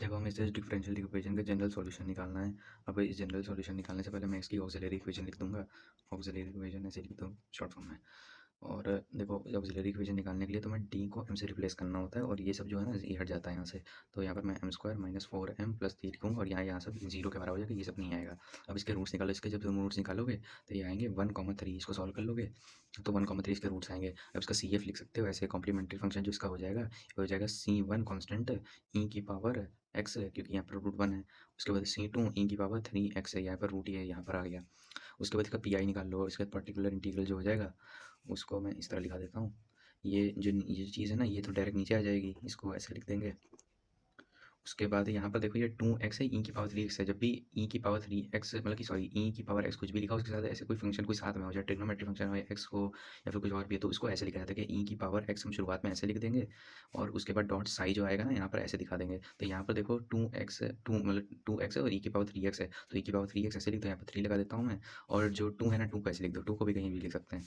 देखो हमें इस डिफरेंशियल इक्वेशन का जनरल सॉल्यूशन निकालना है। अब इस जनरल सॉल्यूशन निकालने से पहले मैं इसकी ऑक्सिलरी इक्वेशन लिख दूंगा। ऑक्सिलरी इक्वेशन ऐसे लिख दूँ शॉर्ट फॉर्म में। और देखो ऑक्सिलरी इक्वेशन निकालने के लिए तो मैं डी को एम से रिप्लेस करना होता है और ये सब जो है ना ये हट जाता है यहाँ से। तो यहाँ पर मैं एम स्क्वायर माइनस 4m+3 लिखूँगा और यहाँ सब जीरो के बराबर हो जाएगा, ये सब नहीं आएगा। अब इसके रूट्स निकालो, इसके जब तुम रूट्स निकालोगे तो ये आएंगे 1,3, इसको सॉल्व कर लोगे तो 1,3 इसके रूट्स आएंगे। अब इसका सी एफ लिख सकते हो ऐसे, कॉम्प्लीमेंट्री फंक्शन जो इसका हो जाएगा ये हो जाएगा C1 कॉन्स्टेंट ई की पावर एक्स, क्योंकि यहाँ पर रूट 1 है। उसके बाद C2 ई की पावर 3x है, यहाँ पर रूट ही है, यहाँ पर आ गया। उसके बाद इसका पी आई निकाल लो, इसका पर्टिकुलर इंटीग्रल जो हो जाएगा उसको मैं इस तरह लिखा देता हूँ। ये चीज़ है ना, ये तो डायरेक्ट नीचे आ जाएगी, इसको ऐसे लिख देंगे। उसके बाद यहाँ पर देखो ये 2x है, ई की पावर 3x है। जब भी ई की पावर 3x मतलब कि सॉरी ई की पावर x कुछ भी लिखा हो उसके साथ ऐसे कोई फंक्शन कोई साथ में हो जाए, ट्रिग्नोमेट्रिक फंक्शन हो x को या फिर कुछ और भी है, तो इसको ऐसे लिखा जाता है कि ई की पावर x हम शुरुआत में ऐसे लिख देंगे और उसके बाद डॉट साई जो आएगा ना यहाँ पर ऐसे दिखा देंगे। तो यहाँ पर देखो 2x है और ई की पावर 3x है, तो ई की पावर 3x ऐसे लिख दो, यहाँ पर 3 लगा देता हूँ मैं। और जो 2 है ना 2 को ऐसे लिख दो, 2 को भी कहीं भी लिख सकते हैं,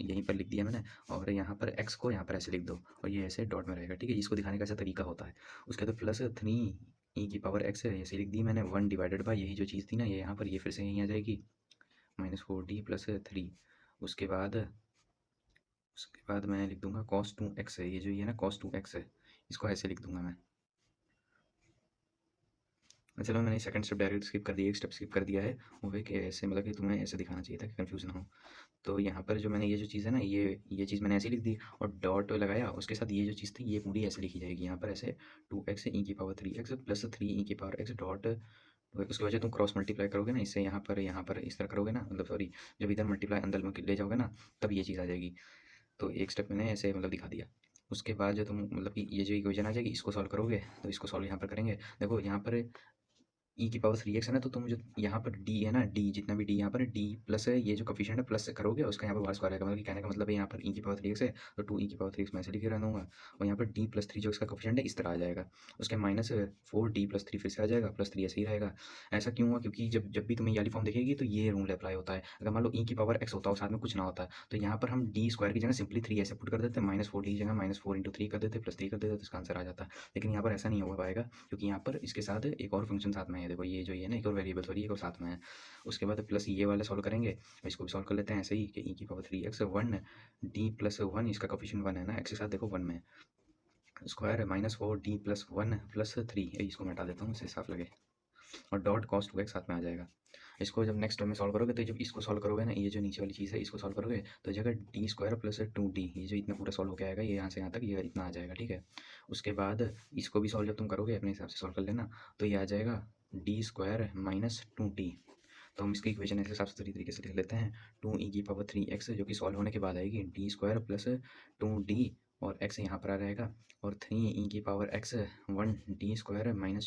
यहीं पर लिख दिया मैंने। और यहाँ पर x को यहाँ पर ऐसे लिख दो और ये ऐसे डॉट में रहेगा, ठीक है। इसको दिखाने का ऐसा तरीका होता है। उसके बाद +3 ई की पावर x है, ऐसे लिख दी मैंने, 1 डिवाइडेड बाय यही जो चीज़ थी ना ये यहाँ पर, ये फिर से यहीं आ जाएगी -4d+3। उसके बाद मैं लिख दूंगा cos 2x है, ये जो ये ना cos 2x है, इसको ऐसे लिख दूंगा मैं। चलो मैंने सेकंड स्टेप डायरेक्ट स्किप कर दिया, एक स्टेप स्किप कर दिया है। वो है कि ऐसे मतलब कि तुम्हें ऐसे दिखाना चाहिए था कि कन्फ्यूज़न हो। तो यहाँ पर जो मैंने ये जो चीज़ है ना ये चीज़ मैंने ऐसे लिख दी और डॉट लगाया, उसके साथ ये जो चीज़ थी ये पूरी ऐसे लिखी जाएगी यहाँ पर ऐसे 2x ई की पावर 3x +3 ई की पावर x डॉट। उसकी वजह तुम क्रॉस मल्टीप्लाई करोगे ना इससे, यहाँ पर इस तरह करोगे ना, मतलब सॉरी जब इधर मल्टीप्लाई अंदर में ले जाओगे ना तब ये चीज़ आ जाएगी। तो एक स्टेप मैंने ऐसे मतलब दिखा दिया। उसके बाद जो तुम मतलब कि ये जो इक्वेशन आ जाएगी इसको सॉल्व करोगे, तो इसको सॉल्व यहाँ पर करेंगे। देखो यहाँ पर ई की पावर 3x है ना, तो तुम जो यहाँ पर डी है ना, डी जितना भी डी यहाँ पर डी प्लस है, ये जो कोफिशिएंट है प्लस से करोगे उसका यहाँ पर बार स्क्वायर आएगा। मतलब कि कहने का मतलब है यहाँ पर ई की पावर 3x है तो 2 ई की पावर 3x मैं ऐसे लिखे रहूँगा और यहाँ पर d+3 जो इसका कोफिशिएंट है इस तरह आ जाएगा। उसके -4d+3 फिर से आ जाएगा, +3 ऐसे ही रहेगा। ऐसा क्यों हुआ? क्योंकि जब जब भी तुम्हें ये वाली फॉर्म दिखेगी तो ये रूल अप्लाई होता है। अगर मान लो ई की पावर x होता हो साथ में कुछ ना होता तो यहाँ पर हम डी स्क्वायर की जगह सिंपली 3 ऐसे पुट कर देते, -4d की जगह -4 × 3 कर देते, +3 कर देते तो इसका आंसर आ जाता। लेकिन यहाँ पर ऐसा नहीं हो पाएगा क्योंकि यहाँ पर इसके साथ एक और फंक्शन साथ में है। देखो ये जो ये ना एक और वेरिएबल सॉरी एक और साथ में है। उसके बाद प्लस ये वाला सॉल्व करेंगे, इसको भी सॉल्व कर लेते हैं ऐसे ही कि ई की पावर 3x 1 d+1 इसका कोफिशिएंट 1 है ना, x के साथ देखो 1 में स्क्वायर -4d+1+3, इसको मैं हटा देता हूँ इससे साफ लगे, और डॉट cos 2x साथ में आ जाएगा। इसको जब नेक्स्ट टर्म में सॉल्व करोगे तो जब इसको सॉल्व करोगे ना, ये जो नीचे वाली चीज़ है इसको सॉल्व करोगे तो जगह d² + 2d, ये जो इतना पूरा सॉल्व होकर आएगा ये यहाँ से यहाँ तक ये इतना आ जाएगा, ठीक है। उसके बाद इसको भी सॉल्व जब तुम करोगे अपने हिसाब से सॉल्व कर लेना, तो ये आ जाएगा d² - 2d। तो हम इसकी इक्वेशन ऐसे साफ सुथरी तरीके से लिख लेते हैं, 2 ई की पावर 3x जो कि सॉल्व होने के बाद आएगी d² + 2d और x यहाँ पर आ रहेगा, और 3 ई की power x 1 d² -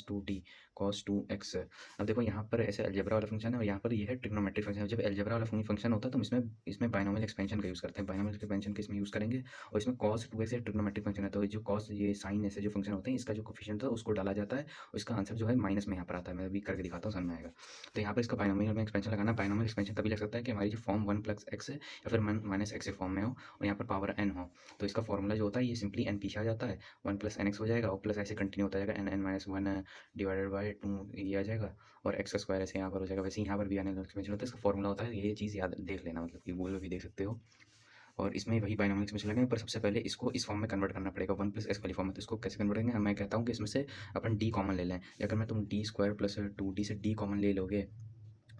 2d cos 2x। अब देखो यहाँ पर ऐसे अलजेब्रा वाला फंक्शन है और यहाँ पर ये है ट्रिग्नोमेट्रिक फंक्शन। जब अलजेब्रा वाला फंक्शन होता है तो हम इसमें बायनोमियल एक्सपेंशन का यूज़ करते हैं, बायनोमियल एक्सपेंशन का इसमें यूज़ करेंगे। और इसमें cos 2x ट्रिग्नोमेट्रिक फंक्शन है, तो जो cos ये साइन ऐसे जो फंक्शन होते हैं इसका जो कोफिशिएंट था उसको डाला जाता है और इसका आंसर जो है माइनस में यहाँ पर आता है। मैं अभी करके दिखाता हूँ, समझ में आएगा। तो यहाँ पर इसका बायनोमियल में एक्सपेंशन लगाना, बायनोमियल एक्सपेंशन तभी लग सकता है कि हमारी जो फॉर्म 1 + x है या फिर -x फॉर्म में हो और यहाँ पर पावर n हो। तो इसका फॉर्मूला जो होता है ये सिंपली n पीछे आ जाता है, 1 + nx हो जाएगा और प्लस ऐसे कंटिन्यू होता जाएगा, n(n - 1) डिवाइडेड बाय 2 ये आ जाएगा और x का स्क्वायर ऐसे यहाँ पर हो जाएगा। वैसे यहाँ पर भी बायनोमियल एक्सपेंशन होता है, इसका फॉर्मूला होता है, ये चीज़ याद देख लेना, मतलब कि गूगल में भी देख सकते हो। और इसमें वही बायनोमियल एक्सपेंशन लगेंगे, पर सबसे पहले इसको इस फॉर्म में कन्वर्ट करना पड़ेगा 1 + x वाली फॉर्म में। तो इसको कैसे कन्वर्ट करेंगे? मैं कहता हूँ कि इसमें से अपन d कॉमन ले लें। अगर मैं तुम d² + 2d से d कॉमन ले लोगे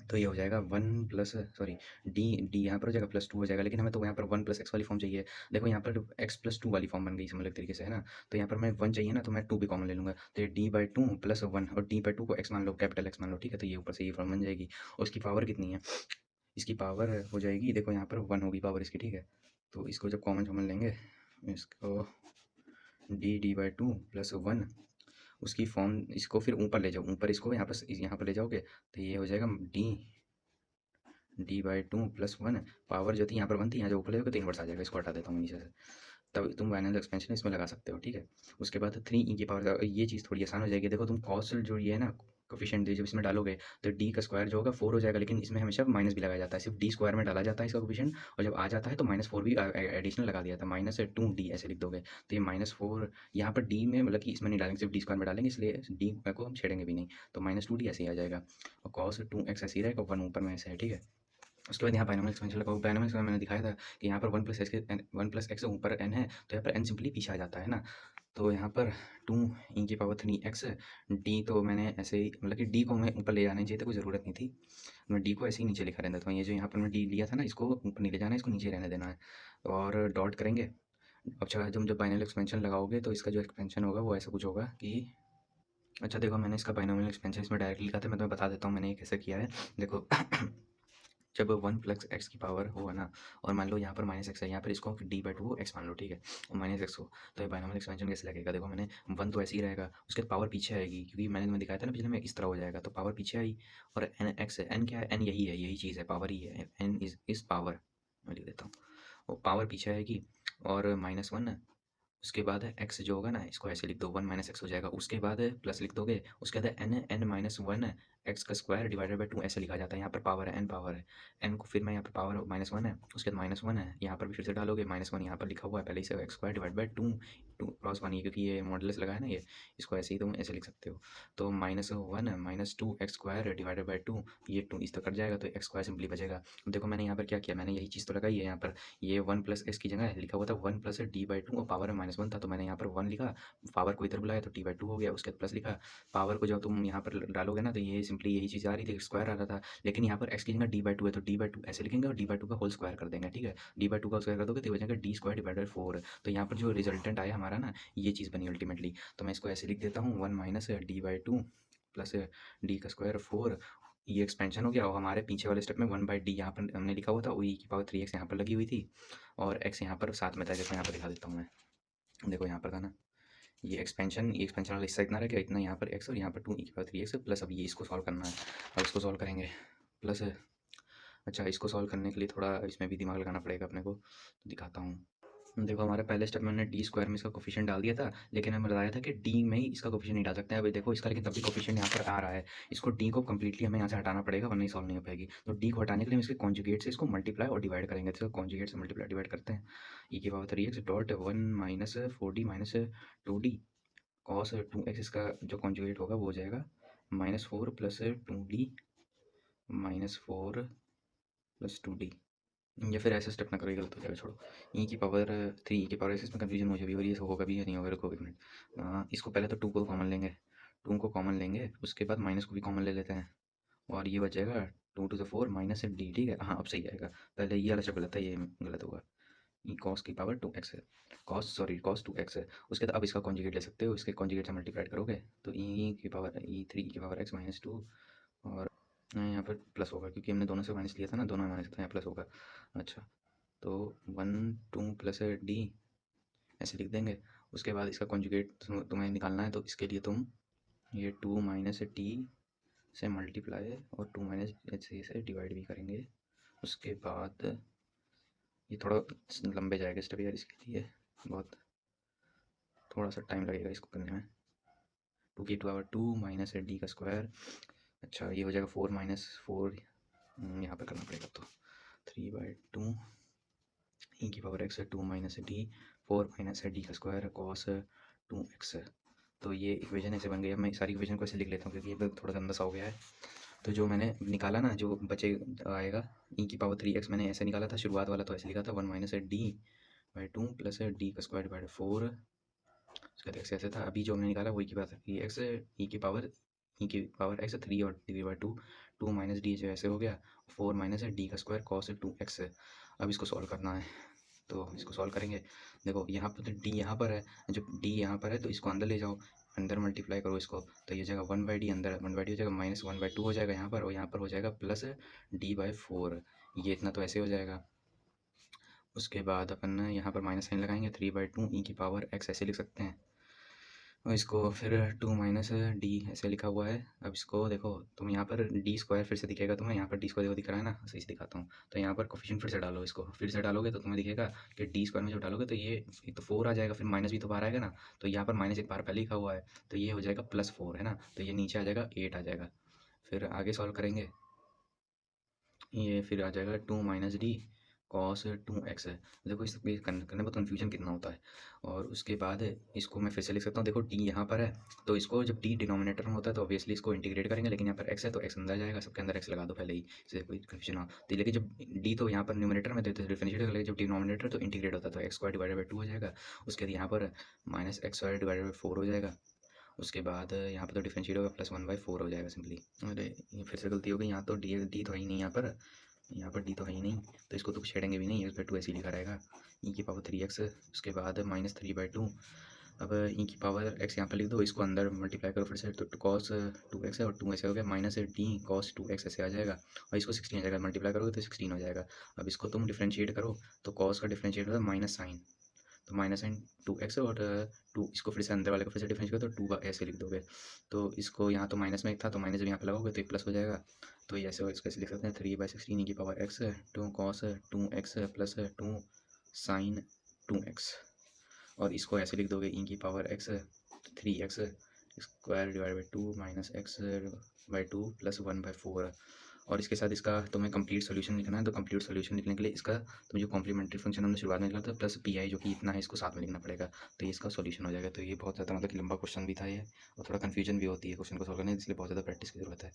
तो ये हो जाएगा 1 प्लस सॉरी डी यहाँ पर हो जाएगा +2 हो जाएगा, लेकिन हमें तो यहाँ पर 1 + x वाली फॉर्म चाहिए। देखो यहाँ पर x + 2 वाली फॉर्म बन गई समझ लो एक तरीके से, है ना। तो यहाँ पर मैं 1 चाहिए ना, तो मैं 2 भी कॉमन ले लूँगा, तो ये d/2 + 1 और d/2 को x मान लो, कैपिटल X मान लो, ठीक है। तो ये ऊपर से ये फॉर्म बन जाएगी और इसकी पावर कितनी है? इसकी पावर हो जाएगी, देखो यहाँ पर 1 होगी पावर इसकी, ठीक है। तो इसको जब कॉमन लेंगे, इसको d/2 + 1, उसकी फॉर्म इसको फिर ऊपर ले जाओ, ऊपर इसको यहाँ पर ले जाओगे तो ये हो जाएगा d/2 + 1, पावर जो थी यहाँ पर 1 थी, यहाँ जो ऊपर ले जाओगे तो इनवर्स आ जाएगा। इसको हटा देता हूँ नीचे से, तब तुम बायनोमियल एक्सपेंशन इसमें लगा सकते हो, ठीक है। उसके बाद 3 ई की पावर, ये चीज़ थोड़ी आसान हो जाएगी। देखो तुम कॉस जो ये है ना कोफिशिएंट जब इसमें डालोगे तो डी का स्क्वायर जो होगा 4 हो जाएगा, लेकिन इसमें हमेशा माइनस भी लगाया जाता है, सिर्फ डी स्क्वायर में डाला जाता है इसका कोफिशिएंट, और जब आ जाता है तो -4 भी एडिशनल लगा दिया जाता है, -2d ऐसे लिख दोगे। तो ये -4 यहाँ पर डी में मतलब कि इसमें नहीं डालेंगे, सिर्फ डी स्क्वायर में डालेंगे, इसलिए डी को हम छेड़ेंगे भी नहीं, तो -2d ऐसे ही आ जाएगा, और cos 2x ऐसे ही रहेगा, 1 ऊपर में ऐसे है, ठीक है। उसके बाद यहाँ बायनोमियल एक्सपेंशन लगाओ, बायनोमियल एक्सपेंशन मैंने दिखाया था कि यहाँ पर 1 प्लस एक्स के 1 प्लस एक्स ऊपर n है, तो यहाँ पर n सिंपली पीछे आ जाता है ना, तो यहाँ पर 2e⁻3x डी, तो मैंने ऐसे ही मतलब कि डी को हमें ऊपर ले जाना चाहिए था, कोई ज़रूरत नहीं थी, मैं डी को ऐसे ही नीचे लिखा रहने देता हूँ, ये जो यहाँ पर मैं डी लिया था ना, इसको ऊपर नहीं ले जाना है, इसको नीचे रहने देना है, और डॉट करेंगे। अच्छा, जब बाइनोमियल एक्सपेंशन लगाओगे तो इसका जो एक्सपेंशन होगा वो ऐसा कुछ होगा कि, अच्छा देखो मैंने इसका बाइनोमियल एक्सपेंशन इसमें डायरेक्ट लिखा था, मैं तुम्हें बता देता हूँ मैंने ये कैसे किया है। देखो जब 1 प्लस एक्स की पावर हो ना, और मान लो यहाँ पर -x है, यहाँ पर इसको d/2 को x मान लो, ठीक है, और -x हो, तो ये बाइनोमियल एक्सपेंशन कैसे लगेगा, देखो मैंने 1 तो ऐसे ही रहेगा, उसके बाद पावर पीछे आएगी, क्योंकि मैंने तुम्हें दिखाया था ना पिछले में, इस तरह हो जाएगा, तो पावर पीछे आई, और n x है, n क्या है, n यही है, यही चीज़ है, पावर ही है, n इज पावर, मैं लिख देता हूँ, वो पावर पीछे आएगी, और -1 उसके बाद है x जो होगा ना, इसको ऐसे लिख दो, 1 -x हो जाएगा, उसके बाद प्लस लिख दोगे, उसके बाद n-1 x का स्क्वायर डिवाइडेड बाय 2 ऐसे लिखा जाता है, यहाँ पर पावर है, n पावर है, n को फिर मैं यहाँ पर पावर -1 है, उसके बाद -1 है, यहाँ पर भी फिर से डालोगे, -1 यहाँ पर लिखा हुआ है पहले ही से, x square divide by 2, 2 cross 1 ये, क्योंकि ये मॉडुलस लगा है ना ये, इसको ऐसे ही तुम ऐसे लिख सकते हो, तो -1 -2 x स्क्वायर डिवाइडेड बाय 2, ये 2 इस तो कट जाएगा, तो x स्क्वायर सिंपली बचेगा। देखो मैंने यहाँ पर क्या किया, मैंने यही चीज़ तो लगाई है यहाँ पर, ये 1 प्लस x की जगह लिखा हुआ था 1 प्लस d/2 और पावर में -1 था, तो मैंने यहाँ पर 1 लिखा, पावर को इधर बुलाया तो d/2 हो गया, उसके बाद प्लस लिखा, पावर को जब तुम यहाँ पर डालोगे ना, तो ये सिंपली यही चीज़ आ रही थी, स्क्वायर आ रहा था, लेकिन यहाँ पर x की जगह d/2 है, तो d/2 ऐसे लिखेंगे और d/2 का होल स्क्वायर कर देंगे, ठीक है, d/2 का होल स्क्वायर कर दोगे तो हो जाएगा d स्क्वायर डिवाइडेड 4, तो यहाँ पर जो रिजल्टेंट आया हमारा ना, ये चीज़ बनी अल्टीमेटली, तो मैं इसको ऐसे लिख देता हूँ 1 माइनस d/2 प्लस d का स्क्वायर 4, ये एक्सपेंशन हो गया, और हमारे पीछे वाले स्टेप में 1/d यहाँ पर हमने लिखा हुआ था, वो e⁻3x यहाँ पर लगी हुई थी, और x यहाँ पर साथ में था, देखो यहाँ पर दिखा देता हूँ मैं, देखो यहाँ पर था ना, ये एक्सपेंशन वाला हिस्सा इतना रह गया, इतना यहाँ पर x और यहाँ पर 2e⁻3x प्लस, अब ये इसको सॉल्व करना है, अब इसको सॉल्व करेंगे प्लस, अच्छा इसको सॉल्व करने के लिए थोड़ा इसमें भी दिमाग लगाना पड़ेगा अपने को, तो दिखाता हूँ। देखो हमारे पहले स्टेप में हमने डी स्क्वायर में इसका कोफिशिएंट डाल दिया था, लेकिन हमें बताया था कि डी में ही इसका कोफिशिएंट नहीं डाल सकते हैं, अभी देखो इसका लेकिन तब भी कोफिशिएंट यहाँ पर आ रहा है, इसको डी को कम्प्लीटली हमें यहाँ से हटाना पड़ेगा, वरना ही सॉल्व नहीं हो पाएगी, तो डी को हटाने के लिए हम इसके कॉन्जुगेट से इसको मल्टीप्लाई और डिवाइड करेंगे, तो कॉन्जुगेट से मल्टीप्लाई डिवाइड करते हैं, e⁻3x dot 1 minus 4d minus 2d cos 2x, इसका जो कॉन्जुगेट होगा वो हो जाएगा -4 प्लस 2d -4 प्लस 2d, या फिर ऐसे स्टेप ना करो, ये गलत हो जाएगा, छोड़ो, e⁻3 e⁻x, इसमें कन्फ्यूजन मुझे भी हो रही है, होगा भी या नहीं होगा, रुको एक मिनट, इसको पहले तो 2 को कॉमन लेंगे, 2 को कॉमन लेंगे, उसके बाद माइनस को भी कॉमन ले लेते हैं, और ये बचेगा 2 टू द 4 माइनस d, ठीक है, हाँ अब सही आएगा, पहले ये वाला स्टेप गलत है, ये गलत होगा, ई कॉस की पावर 2x है, कॉस 2x है, उसके बाद अब इसका कॉन्जुगेट ले सकते हो, इसके कॉन्जुगेट से मल्टीप्लाइड करोगे तो e3 की पावर x -2, और यहाँ पर प्लस होगा, क्योंकि हमने दोनों से माइनस लिया था ना, दोनों में माइनस, तो यहाँ प्लस होगा, अच्छा तो 1 2 प्लस d ऐसे लिख देंगे, उसके बाद इसका कॉन्जुगेट तुम्हें निकालना है, तो इसके लिए तुम ये 2 माइनस d से मल्टीप्लाई और 2 माइनस h से डिवाइड भी करेंगे, उसके बाद ये थोड़ा लंबे जाएगा स्टेप यार, इसके लिए बहुत थोड़ा सा टाइम लगेगा इसको करने में, 2 की पावर 2 माइनस d का स्क्वायर, अच्छा ये हो जाएगा 4 माइनस 4, यहाँ पर करना पड़ेगा, तो 3/2 ई की पावर x है 2 माइनस d 4 माइनस d का स्क्वायर कॉस 2x, तो ये इक्वेशन ऐसे बन गई है, मैं सारी इक्वेशन को ऐसे लिख लेता हूँ क्योंकि ये थोड़ा गंदा सा हो गया है, तो जो मैंने निकाला ना, जो बचे आएगा e⁻3x मैंने ऐसे निकाला था, शुरुआत वाला तो ऐसे लिखा था 1 माइनस d/2 प्लस d का स्क्वायर डिवाइड 4, उसका x ऐसे था, अभी जो हमने निकाला वो e⁻3x x 3 और डिवाइड 2 2 माइनस d जो ऐसे हो गया, 4 माइनस d का स्क्वायर कॉस 2x, अब इसको सॉल्व करना है, तो इसको सॉल्व करेंगे, देखो यहाँ पर तो d यहाँ पर है, जब d यहाँ पर है तो इसको अंदर ले जाओ, अंदर मल्टीप्लाई करो इसको, तो ये हो जाएगा 1/d, अंदर 1/d हो जाएगा, -1/2 हो जाएगा यहाँ पर, और यहाँ पर हो जाएगा प्लस d/4, ये इतना तो ऐसे हो जाएगा, उसके बाद अपन यहाँ पर माइनस साइन लगाएंगे, 3/2 ई की पावर x ऐसे लिख सकते हैं, और इसको फिर 2 माइनस डी ऐसे लिखा हुआ है। अब इसको देखो तुम यहाँ पर डी स्क्वायर फिर से दिखेगा तुम्हें, यहाँ पर डी स्क्वायर देखो दिख रहा है ना, सही से दिखाता हूँ। तो यहाँ पर कोफिशिएंट फिर से डालो, इसको फिर से डालोगे तो तुम्हें दिखेगा कि डी स्क्वायर में जब डालोगे तो ये एक तो 4 आ जाएगा, फिर माइनस भी तो बाहर आएगा ना, तो यहाँ पर माइनस एक बार पहले लिखा हुआ है, तो ये हो जाएगा +4 है ना, तो ये नीचे आ जाएगा 8 आ जाएगा। फिर आगे सॉल्व करेंगे, ये फिर आ जाएगा 2 माइनस डी कॉस 2x है। देखो इस करने में कन्फ्यूजन कितना होता है। और उसके बाद इसको मैं फिर से लिख सकता हूँ, देखो डी यहाँ पर है, तो इसको जब डी डिनोमिनेटर में होता है तो ऑब्वियसली इसको इंटीग्रेट करेंगे, लेकिन यहाँ पर x है तो x अंदर जाएगा, सबके अंदर x लगा दो पहले ही, इससे कोई कन्फ्यूजन हो। तो लेकिन जब डी तो यहाँ पर न्यूमिनेटर में देते डिफरेंशिएट कर, लेकिन जब डिनोमिनेटर तो इंटीग्रेट होता है तो x² डिवाइडेड बाई 2 हो जाएगा। उसके बाद यहाँ पर माइनस x² डिवाइडेड बाई 4 हो जाएगा। उसके बाद यहाँ पर तो डिफरेंशिएट होगा +1/4 हो जाएगा सिंपली। अरे ये फिर से गलती हो गई, यहाँ तो डी तो है ही नहीं, यहाँ पर डी तो है ही नहीं, तो इसको तो छेड़ेंगे भी नहीं, x/2 ऐसे ही लिखा रहेगा। ई की पावर 3x, उसके बाद -3/2। अब ई की पावर x यहाँ पर लिख दो, इसको अंदर मल्टीप्लाई करो फिर से, तो cos 2x है और 2 ऐसे हो गया, माइनस डी cos 2x ऐसे आ जाएगा, और इसको 16 आ जाएगा, मल्टीप्लाई करोगे तो 16 हो जाएगा। अब इसको तुम डिफ्रेंशिएट करो, तो cos का डिफ्रेंशिएट होगा माइनस साइन, तो माइनस साइन 2x और 2, इसको फिर से अंदर वाले को फिर से डिफरेंशिएट करो तो 2 का ऐसे लिख दोगे। तो इसको यहाँ तो माइनस में एक था, तो माइनस जब यहाँ पे लगाओगे तो एक प्लस हो जाएगा। तो ये ऐसे इसको ऐसे लिख सकते हैं 3/16 की power x 2 cos 2x plus 2 sine 2x, और इसको ऐसे लिख दोगे ई की power x 3x square divide by 2 minus x by 2 plus 1/4। और इसके साथ इसका तुम्हें कंप्लीट सॉल्यूशन लिखना है, तो कंप्लीट सॉल्यूशन लिखने के लिए इसका तुम्हें जो कॉम्प्लीमेंट्री फंक्शन हमने शुरुआत में लिखा था प्लस पी आई जो कि इतना है, इसको साथ में लिखना पड़ेगा, तो ये इसका सॉल्यूशन हो जाएगा। तो ये बहुत ज़्यादा मतलब कि लंबा क्वेश्चन भी था ये, और थोड़ा कन्फ्यूजन भी होती है क्वेश्चन को सॉल्व करने, इसलिए बहुत ज़्यादा प्रैक्टिस की ज़रूरत है।